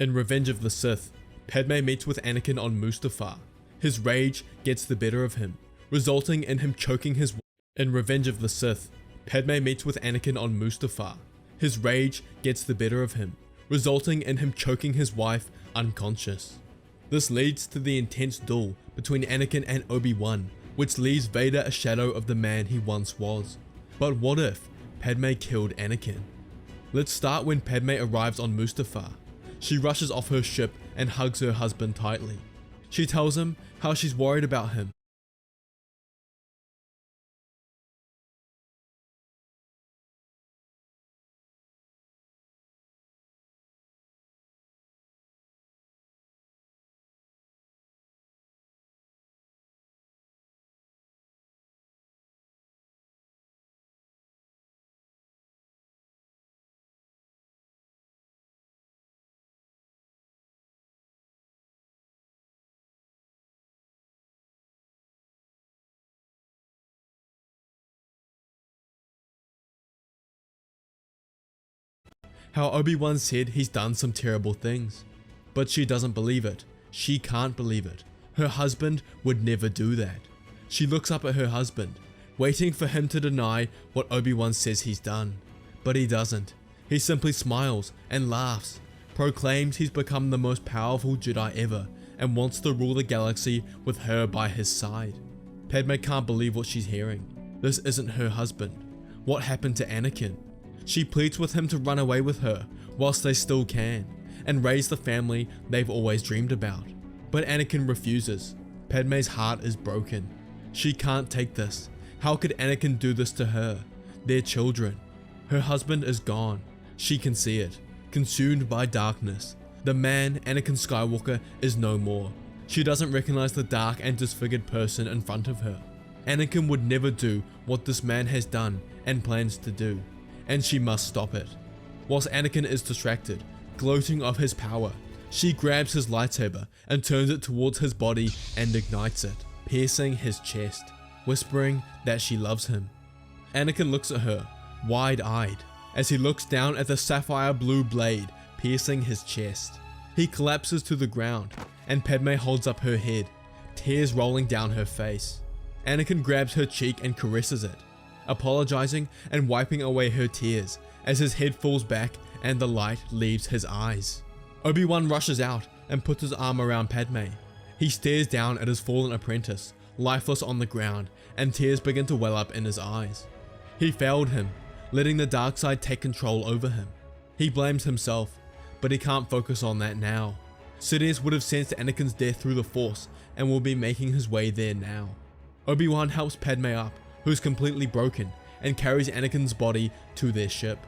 In Revenge of the Sith, Padme meets with Anakin on Mustafar. His rage gets the better of him, resulting in him choking his wife. In Revenge of the Sith, Padme meets with Anakin on Mustafar. His rage gets the better of him, resulting in him choking his wife unconscious. This leads to the intense duel between Anakin and Obi-Wan, which leaves Vader a shadow of the man he once was. But what if Padme killed Anakin? Let's start when Padme arrives on Mustafar. She rushes off her ship and hugs her husband tightly. She tells him how she's worried about him. How Obi-Wan said he's done some terrible things. But she doesn't believe it. She can't believe it. Her husband would never do that. She looks up at her husband, waiting for him to deny what Obi-Wan says he's done. But he doesn't. He simply smiles and laughs, proclaims he's become the most powerful Jedi ever, and wants to rule the galaxy with her by his side. Padme can't believe what she's hearing. This isn't her husband. What happened to Anakin? She pleads with him to run away with her whilst they still can, and raise the family they've always dreamed about. But Anakin refuses. Padme's heart is broken. She can't take this. How could Anakin do this to her? Their children. Her husband is gone. She can see it. Consumed by darkness. The man, Anakin Skywalker, is no more. She doesn't recognize the dark and disfigured person in front of her. Anakin would never do what this man has done and plans to do, and she must stop it. Whilst Anakin is distracted, gloating of his power, she grabs his lightsaber and turns it towards his body and ignites it, piercing his chest, whispering that she loves him. Anakin looks at her, wide-eyed, as he looks down at the sapphire blue blade piercing his chest. He collapses to the ground, and Padme holds up her head, tears rolling down her face. Anakin grabs her cheek and caresses it, apologizing and wiping away her tears as his head falls back and the light leaves his eyes. Obi-Wan rushes out and puts his arm around Padme. He stares down at his fallen apprentice, lifeless on the ground, and tears begin to well up in his eyes. He failed him, letting the dark side take control over him. He blames himself, but he can't focus on that now. Sidious would have sensed Anakin's death through the Force and will be making his way there now. Obi-Wan helps Padme up, who's completely broken, and carries Anakin's body to their ship.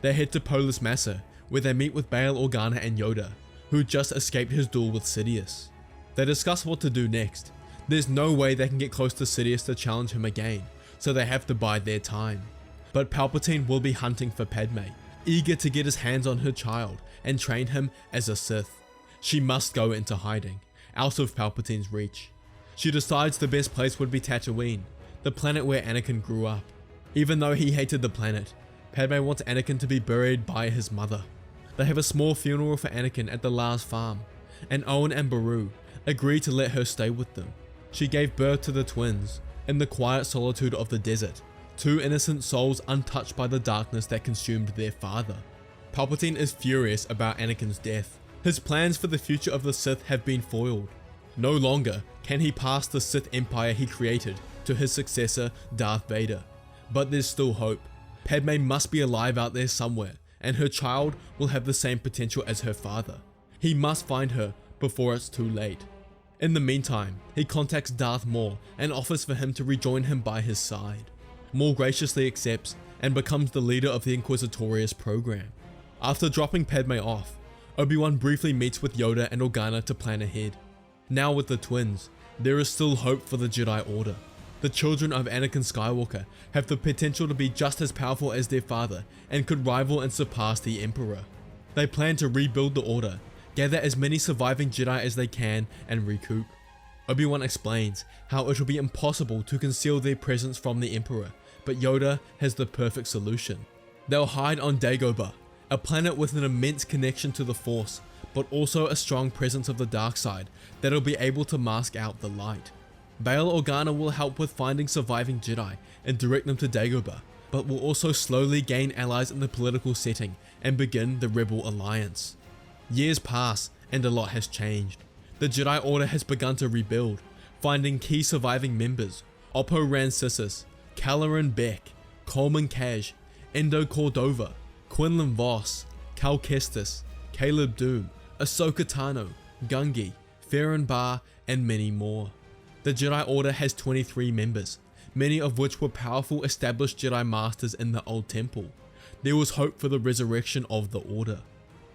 They head to Polis Massa, where they meet with Bail Organa and Yoda, who just escaped his duel with Sidious. They discuss what to do next. There's no way they can get close to Sidious to challenge him again, so they have to bide their time. But Palpatine will be hunting for Padme, eager to get his hands on her child and train him as a Sith. She must go into hiding, out of Palpatine's reach. She decides the best place would be Tatooine, the planet where Anakin grew up. Even though he hated the planet, Padme wants Anakin to be buried by his mother. They have a small funeral for Anakin at the last farm, and Owen and Beru agree to let her stay with them. She gave birth to the twins in the quiet solitude of the desert, two innocent souls untouched by the darkness that consumed their father. Palpatine is furious about Anakin's death. His plans for the future of the Sith have been foiled. No longer can he pass the Sith Empire he created to his successor, Darth Vader. But there's still hope. Padme must be alive out there somewhere, and her child will have the same potential as her father. He must find her before it's too late. In the meantime, he contacts Darth Maul and offers for him to rejoin him by his side. Maul graciously accepts and becomes the leader of the Inquisitorius program. After dropping Padme off, Obi-Wan briefly meets with Yoda and Organa to plan ahead. Now with the twins, there is still hope for the Jedi Order. The children of Anakin Skywalker have the potential to be just as powerful as their father and could rival and surpass the Emperor. They plan to rebuild the Order, gather as many surviving Jedi as they can, and recoup. Obi-Wan explains how it will be impossible to conceal their presence from the Emperor, but Yoda has the perfect solution. They'll hide on Dagobah, a planet with an immense connection to the Force, but also a strong presence of the dark side that'll be able to mask out the light. Bail Organa will help with finding surviving Jedi and direct them to Dagobah, but will also slowly gain allies in the political setting and begin the Rebel Alliance. Years pass and a lot has changed. The Jedi Order has begun to rebuild, finding key surviving members: Oppo Rancisis, Caloran Beck, Coleman Kaj, Endo Cordova, Quinlan Voss, Cal Kestis, Caleb Doom, Ahsoka Tano, Gungi, Farron Barr, and many more. The Jedi Order has 23 members, many of which were powerful established Jedi Masters in the Old Temple. There was hope for the resurrection of the Order.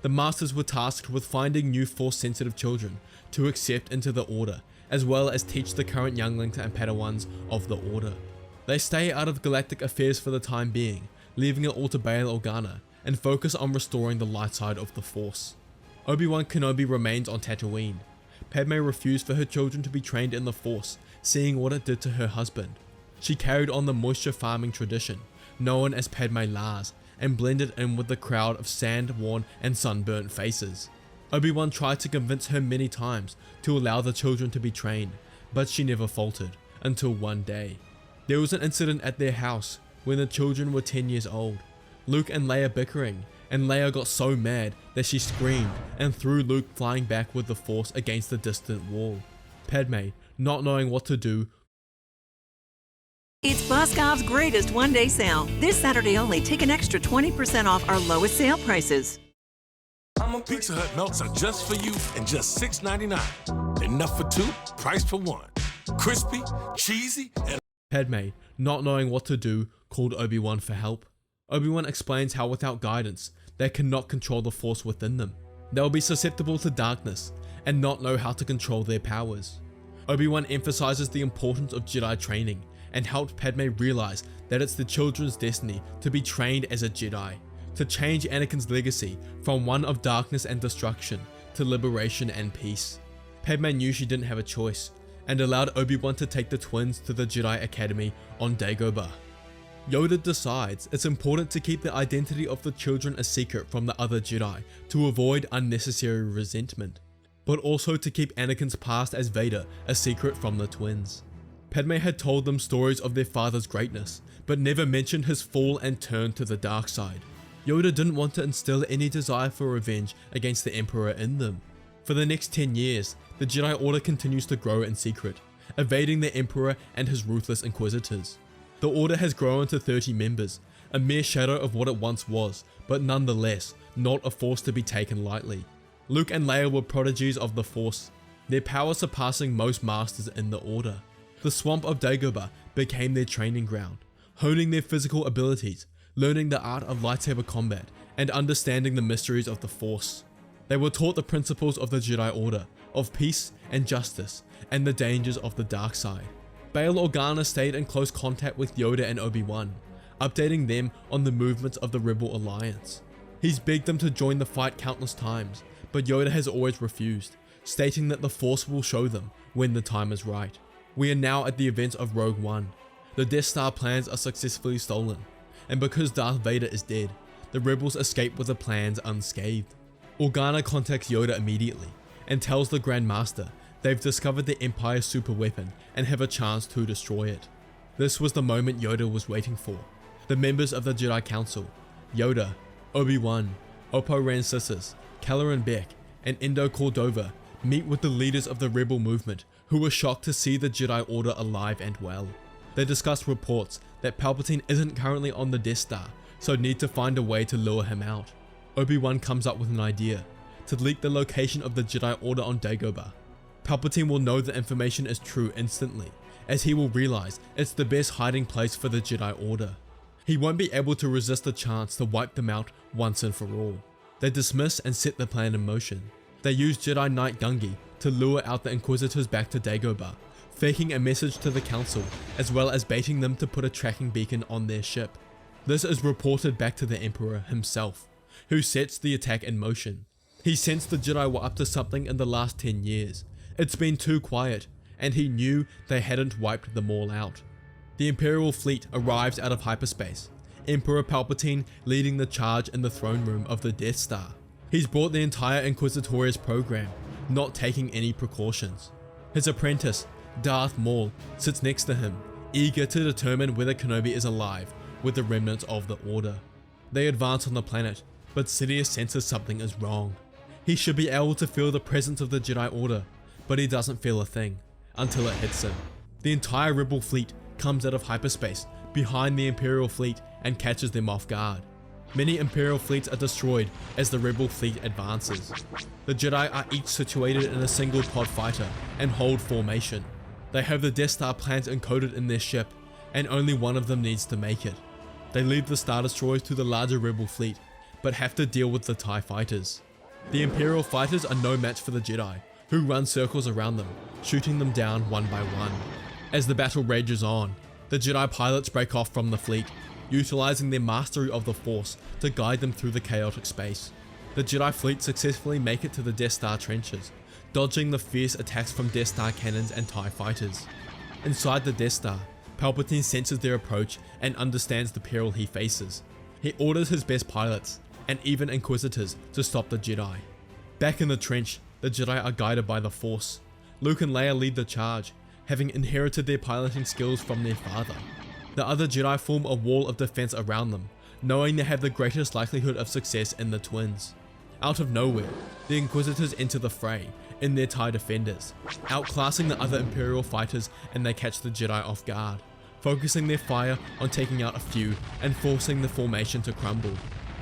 The Masters were tasked with finding new Force-sensitive children to accept into the Order, as well as teach the current younglings and Padawans of the Order. They stay out of galactic affairs for the time being, leaving it all to Bail Organa, and focus on restoring the light side of the Force. Obi-Wan Kenobi remains on Tatooine. Padme refused for her children to be trained in the Force, seeing what it did to her husband. She carried on the moisture farming tradition, known as Padme Lars, and blended in with the crowd of sand-worn and sunburnt faces. Obi-Wan tried to convince her many times to allow the children to be trained, but she never faltered, until one day. There was an incident at their house when the children were 10 years old. Luke and Leia bickering, and Leia got so mad that she screamed and threw Luke flying back with the Force against the distant wall. Padme, not knowing what to do. It's Boscov's greatest one-day sale. This Saturday only, take an extra 20% off our lowest sale prices. Pizza Hut melts are just for you and just $6.99. Enough for two, price for one. Crispy, cheesy, and... Padme, not knowing what to do, called Obi-Wan for help. Obi-Wan explains how without guidance, they cannot control the Force within them. They'll be susceptible to darkness and not know how to control their powers. Obi-Wan emphasizes the importance of Jedi training and helped Padme realize that it's the children's destiny to be trained as a Jedi, to change Anakin's legacy from one of darkness and destruction to liberation and peace. Padme knew she didn't have a choice and allowed Obi-Wan to take the twins to the Jedi Academy on Dagobah. Yoda decides it's important to keep the identity of the children a secret from the other Jedi to avoid unnecessary resentment, but also to keep Anakin's past as Vader a secret from the twins. Padme had told them stories of their father's greatness, but never mentioned his fall and turn to the dark side. Yoda didn't want to instill any desire for revenge against the Emperor in them. For the next 10 years, the Jedi Order continues to grow in secret, evading the Emperor and his ruthless Inquisitors. The Order has grown to 30 members, a mere shadow of what it once was, but nonetheless, not a force to be taken lightly. Luke and Leia were prodigies of the Force, their power surpassing most masters in the Order. The swamp of Dagobah became their training ground, honing their physical abilities, learning the art of lightsaber combat, and understanding the mysteries of the Force. They were taught the principles of the Jedi Order, of peace and justice, and the dangers of the dark side. Bail Organa stayed in close contact with Yoda and Obi-Wan, updating them on the movements of the Rebel Alliance. He's begged them to join the fight countless times, but Yoda has always refused, stating that the Force will show them when the time is right. We are now at the events of Rogue One. The Death Star plans are successfully stolen, and because Darth Vader is dead, the rebels escape with the plans unscathed. Organa contacts Yoda immediately, and tells the Grand Master they've discovered the Empire's super weapon and have a chance to destroy it. This was the moment Yoda was waiting for. The members of the Jedi Council, Yoda, Obi-Wan, Oppo Rancisis, Caloran Beck, and Endo Cordova, meet with the leaders of the rebel movement who were shocked to see the Jedi Order alive and well. They discuss reports that Palpatine isn't currently on the Death Star, so need to find a way to lure him out. Obi-Wan comes up with an idea, to leak the location of the Jedi Order on Dagobah. Palpatine will know the information is true instantly, as he will realize it's the best hiding place for the Jedi Order. He won't be able to resist the chance to wipe them out once and for all. They dismiss and set the plan in motion. They use Jedi Knight Gungi to lure out the Inquisitors back to Dagobah, faking a message to the Council, as well as baiting them to put a tracking beacon on their ship. This is reported back to the Emperor himself, who sets the attack in motion. He sensed the Jedi were up to something in the last 10 years. It's been too quiet, and he knew they hadn't wiped them all out. The Imperial fleet arrives out of hyperspace, Emperor Palpatine leading the charge in the throne room of the Death Star. He's brought the entire Inquisitorius program, not taking any precautions. His apprentice, Darth Maul, sits next to him, eager to determine whether Kenobi is alive with the remnants of the Order. They advance on the planet, but Sidious senses something is wrong. He should be able to feel the presence of the Jedi Order, but he doesn't feel a thing until it hits him. The entire Rebel fleet comes out of hyperspace behind the Imperial fleet and catches them off guard. Many Imperial fleets are destroyed as the Rebel fleet advances. The Jedi are each situated in a single pod fighter and hold formation. They have the Death Star plans encoded in their ship, and only one of them needs to make it. They leave the Star Destroyers to the larger Rebel fleet, but have to deal with the TIE fighters. The Imperial fighters are no match for the Jedi, who run circles around them, shooting them down one by one. As the battle rages on, the Jedi pilots break off from the fleet, utilizing their mastery of the Force to guide them through the chaotic space. The Jedi fleet successfully make it to the Death Star trenches, dodging the fierce attacks from Death Star cannons and TIE fighters. Inside the Death Star, Palpatine senses their approach and understands the peril he faces. He orders his best pilots, and even Inquisitors, to stop the Jedi. Back in the trench, the Jedi are guided by the Force. Luke and Leia lead the charge, having inherited their piloting skills from their father. The other Jedi form a wall of defense around them, knowing they have the greatest likelihood of success in the twins. Out of nowhere, the Inquisitors enter the fray in their TIE Defenders, outclassing the other Imperial fighters, and they catch the Jedi off guard, focusing their fire on taking out a few and forcing the formation to crumble.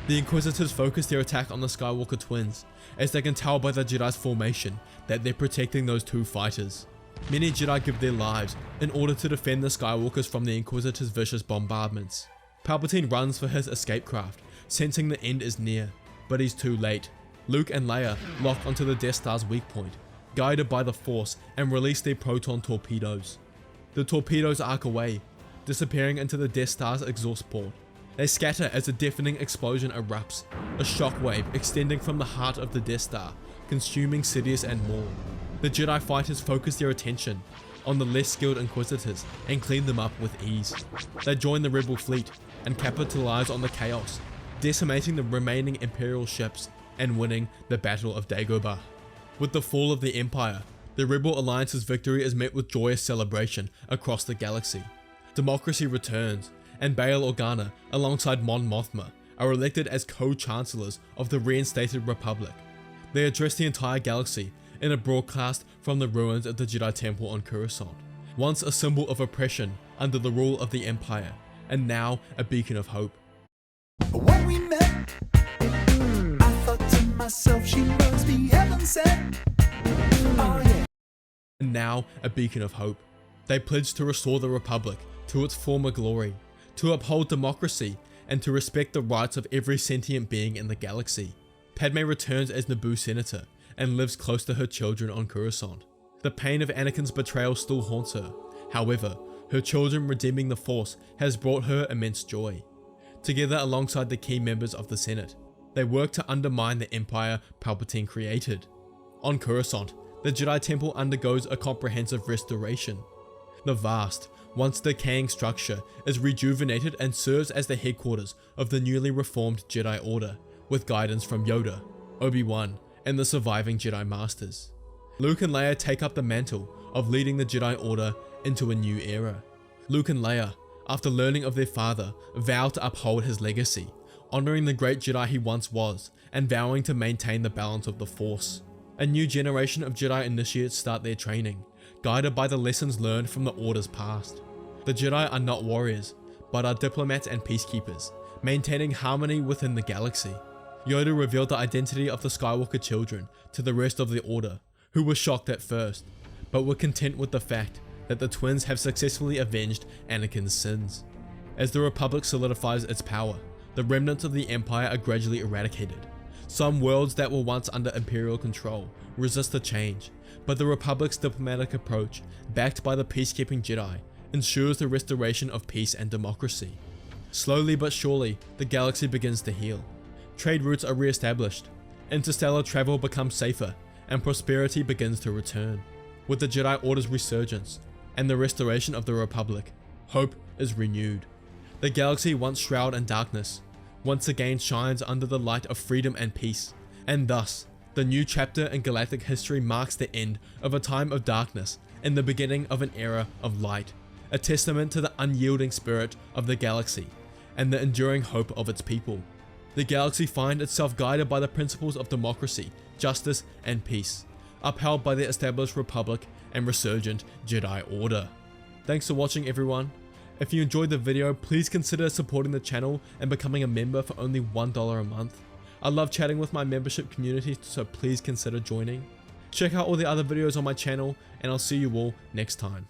The Inquisitors focus their attack on the Skywalker twins, as they can tell by the Jedi's formation that they're protecting those two fighters. Many Jedi give their lives in order to defend the Skywalkers from the Inquisitors' vicious bombardments. Palpatine runs for his escape craft, sensing the end is near, but he's too late. Luke and Leia lock onto the Death Star's weak point, guided by the Force, and release their proton torpedoes. The torpedoes arc away, disappearing into the Death Star's exhaust port. They scatter as a deafening explosion erupts, a shockwave extending from the heart of the Death Star, consuming Sidious and Maul. The Jedi fighters focus their attention on the less skilled Inquisitors and clean them up with ease. They join the Rebel fleet and capitalize on the chaos, decimating the remaining Imperial ships and winning the Battle of Dagobah. With the fall of the Empire, the Rebel Alliance's victory is met with joyous celebration across the galaxy. Democracy returns, and Bail Organa, alongside Mon Mothma, are elected as co-chancellors of the reinstated Republic. They address the entire galaxy in a broadcast from the ruins of the Jedi Temple on Coruscant, once a symbol of oppression under the rule of the Empire, and now a beacon of hope. When we met, I thought to myself, she must be heaven sent. Oh yeah. And now a beacon of hope. They pledge to restore the Republic to its former glory, to uphold democracy, and to respect the rights of every sentient being in the galaxy. Padme returns as Naboo Senator and lives close to her children on Coruscant. The pain of Anakin's betrayal still haunts her. However, her children redeeming the Force has brought her immense joy. Together alongside the key members of the Senate, they work to undermine the empire Palpatine created. On Coruscant, the Jedi Temple undergoes a comprehensive restoration. The vast, once decaying structure is rejuvenated and serves as the headquarters of the newly reformed Jedi Order, with guidance from Yoda, Obi-Wan, and the surviving Jedi Masters. Luke and Leia take up the mantle of leading the Jedi Order into a new era. Luke and Leia, after learning of their father, vow to uphold his legacy, honoring the great Jedi he once was, and vowing to maintain the balance of the Force. A new generation of Jedi initiates start their training, guided by the lessons learned from the Order's past. The Jedi are not warriors, but are diplomats and peacekeepers, maintaining harmony within the galaxy. Yoda revealed the identity of the Skywalker children to the rest of the Order, who were shocked at first, but were content with the fact that the twins have successfully avenged Anakin's sins. As the Republic solidifies its power, the remnants of the Empire are gradually eradicated. Some worlds that were once under Imperial control resist the change, but the Republic's diplomatic approach, backed by the peacekeeping Jedi, ensures the restoration of peace and democracy. Slowly but surely, the galaxy begins to heal. Trade routes are re-established, interstellar travel becomes safer, and prosperity begins to return. With the Jedi Order's resurgence and the restoration of the Republic, hope is renewed. The galaxy once shrouded in darkness, once again shines under the light of freedom and peace, And thus, the new chapter in galactic history marks the end of a time of darkness and the beginning of an era of light, a testament to the unyielding spirit of the galaxy and the enduring hope of its people. The galaxy finds itself guided by the principles of democracy, justice, and peace, upheld by the established republic and resurgent Jedi Order. Thanks for watching, everyone. If you enjoyed the video, please consider supporting the channel and becoming a member for only $1 a month. I love chatting with my membership community, so please consider joining. Check out all the other videos on my channel, and I'll see you all next time.